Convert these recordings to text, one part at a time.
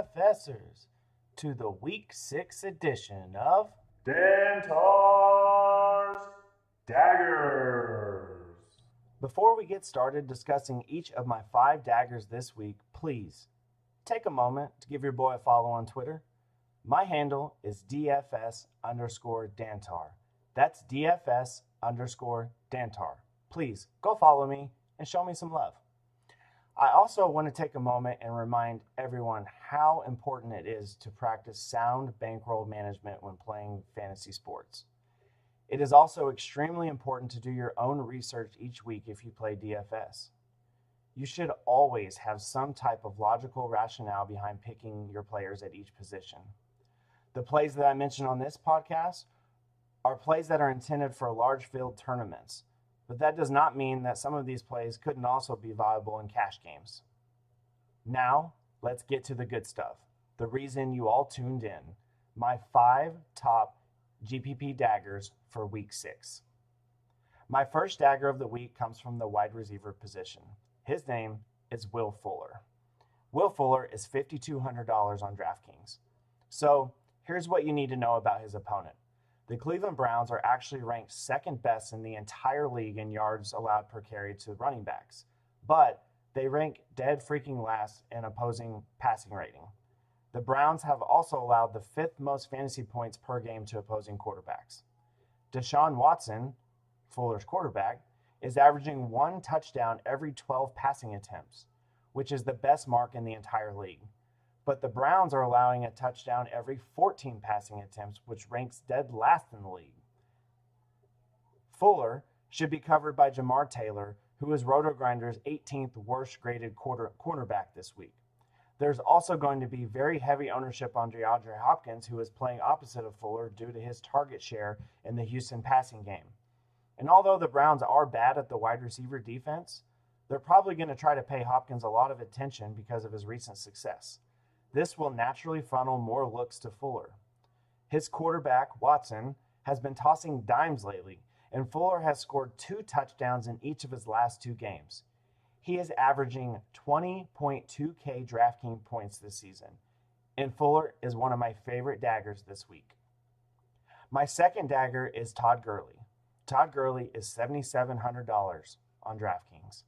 DFSers to the Week 6 edition of Dantar's Daggers. Before we get started discussing each of my 5 daggers this week, please take a moment to give your boy a follow on Twitter. My handle is DFS_Dantar. That's DFS_Dantar. Please go follow me and show me some love. I also want to take a moment and remind everyone how important it is to practice sound bankroll management when playing fantasy sports. It is also extremely important to do your own research each week if you play DFS. You should always have some type of logical rationale behind picking your players at each position. The plays that I mentioned on this podcast are plays that are intended for large field tournaments, but that does not mean that some of these plays couldn't also be viable in cash games. Now, let's get to the good stuff. The reason you all tuned in. My 5 top GPP daggers for week 6. My first dagger of the week comes from the wide receiver position. His name is Will Fuller. Will Fuller is $5,200 on DraftKings. So, here's what you need to know about his opponent. The Cleveland Browns are actually ranked second best in the entire league in yards allowed per carry to running backs, but they rank dead freaking last in opposing passing rating. The Browns have also allowed the 5th most fantasy points per game to opposing quarterbacks. Deshaun Watson, Fuller's quarterback, is averaging 1 touchdown every 12 passing attempts, which is the best mark in the entire league. But the Browns are allowing a touchdown every 14 passing attempts, which ranks dead last in the league. Fuller should be covered by Jamar Taylor, who is RotoGrinder's 18th worst graded cornerback this week. There's also going to be very heavy ownership on DeAndre Hopkins, who is playing opposite of Fuller due to his target share in the Houston passing game. And although the Browns are bad at the wide receiver defense, they're probably going to try to pay Hopkins a lot of attention because of his recent success. This will naturally funnel more looks to Fuller. His quarterback, Watson, has been tossing dimes lately, and Fuller has scored 2 touchdowns in each of his last 2 games. He is averaging 20.2K DraftKings points this season, and Fuller is one of my favorite daggers this week. My second dagger is Todd Gurley. Todd Gurley is $7,700 on DraftKings.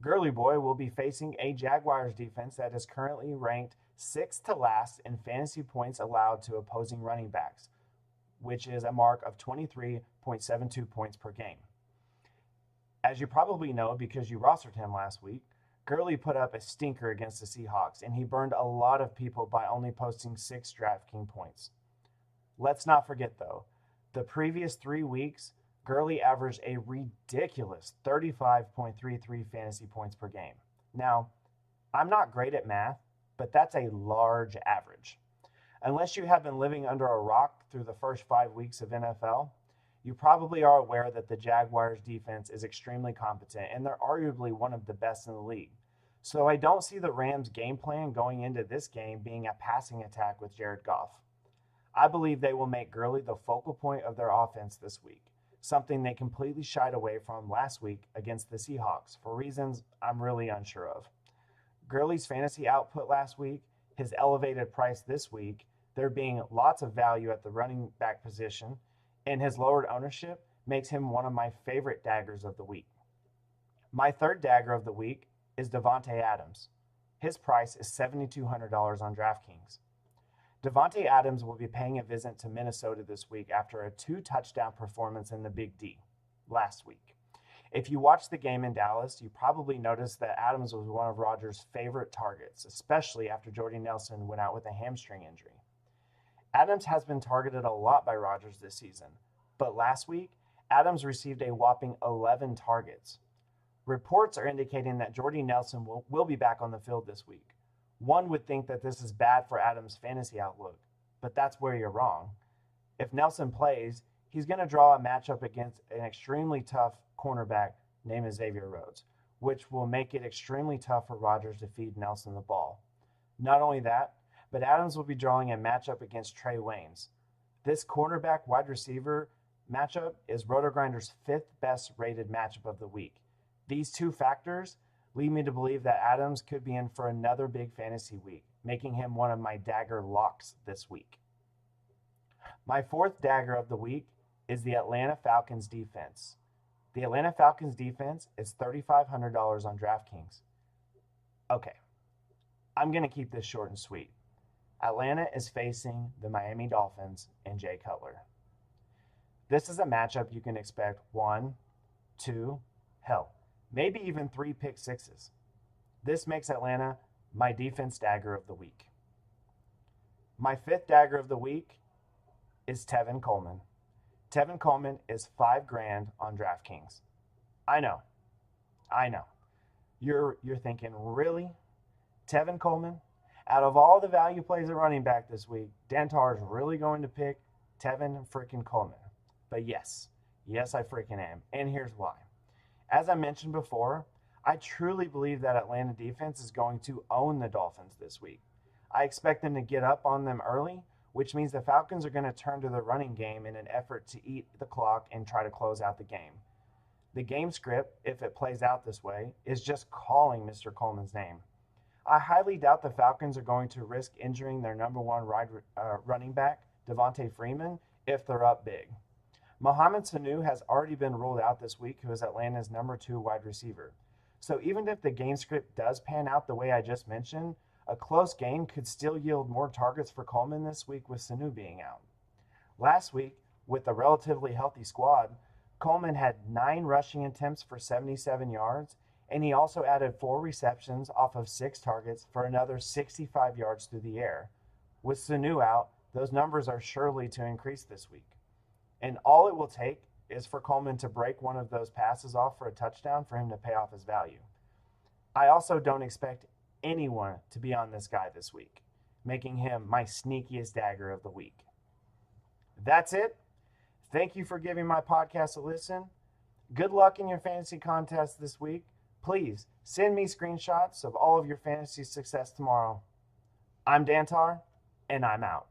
Gurley Boy will be facing a Jaguars defense that is currently ranked 6th to last in fantasy points allowed to opposing running backs, which is a mark of 23.72 points per game. As you probably know because you rostered him last week, Gurley put up a stinker against the Seahawks, and he burned a lot of people by only posting 6 DraftKings points. Let's not forget, though, the previous 3 weeks, Gurley averaged a ridiculous 35.33 fantasy points per game. Now, I'm not great at math, but that's a large average. Unless you have been living under a rock through the first 5 weeks of NFL, you probably are aware that the Jaguars defense is extremely competent, and they're arguably one of the best in the league. So I don't see the Rams' game plan going into this game being a passing attack with Jared Goff. I believe they will make Gurley the focal point of their offense this week, something they completely shied away from last week against the Seahawks for reasons I'm really unsure of. Gurley's fantasy output last week, his elevated price this week, there being lots of value at the running back position, and his lowered ownership makes him one of my favorite daggers of the week. My third dagger of the week is Davante Adams. His price is $7,200 on DraftKings. Davante Adams will be paying a visit to Minnesota this week after a 2-touchdown performance in the Big D last week. If you watched the game in Dallas, you probably noticed that Adams was one of Rodgers' favorite targets, especially after Jordy Nelson went out with a hamstring injury. Adams has been targeted a lot by Rodgers this season, but last week, Adams received a whopping 11 targets. Reports are indicating that Jordy Nelson will be back on the field this week. One would think that this is bad for Adams' fantasy outlook, but that's where you're wrong. If Nelson plays, he's going to draw a matchup against an extremely tough cornerback named Xavier Rhodes, which will make it extremely tough for Rodgers to feed Nelson the ball. Not only that, but Adams will be drawing a matchup against Trey Waynes. This cornerback wide receiver matchup is RotoGrinder's 5th best rated matchup of the week. These 2 factors lead me to believe that Adams could be in for another big fantasy week, making him one of my dagger locks this week. My fourth dagger of the week is the Atlanta Falcons defense. The Atlanta Falcons defense is $3,500 on DraftKings. Okay, I'm going to keep this short and sweet. Atlanta is facing the Miami Dolphins and Jay Cutler. This is a matchup you can expect 1, 2, hell, maybe even 3 pick sixes. This makes Atlanta my defense dagger of the week. My fifth dagger of the week is Tevin Coleman. Tevin Coleman is $5,000 on DraftKings. I know. You're thinking, really? Tevin Coleman? Out of all the value plays at running back this week, Dantar is really going to pick Tevin freaking Coleman. But yes, I freaking am. And here's why. As I mentioned before, I truly believe that Atlanta defense is going to own the Dolphins this week. I expect them to get up on them early, which means the Falcons are going to turn to the running game in an effort to eat the clock and try to close out the game. The game script, if it plays out this way, is just calling Mr. Coleman's name. I highly doubt the Falcons are going to risk injuring their number one running back, Devontae Freeman, if they're up big. Mohamed Sanu has already been ruled out this week, who is Atlanta's number 2 wide receiver. So even if the game script does pan out the way I just mentioned, a close game could still yield more targets for Coleman this week with Sanu being out. Last week, with a relatively healthy squad, Coleman had 9 rushing attempts for 77 yards, and he also added 4 receptions off of 6 targets for another 65 yards through the air. With Sanu out, those numbers are surely to increase this week. And all it will take is for Coleman to break one of those passes off for a touchdown for him to pay off his value. I also don't expect anyone to be on this guy this week, making him my sneakiest dagger of the week. That's it. Thank you for giving my podcast a listen. Good luck in your fantasy contest this week. Please send me screenshots of all of your fantasy success tomorrow. I'm Dantar, and I'm out.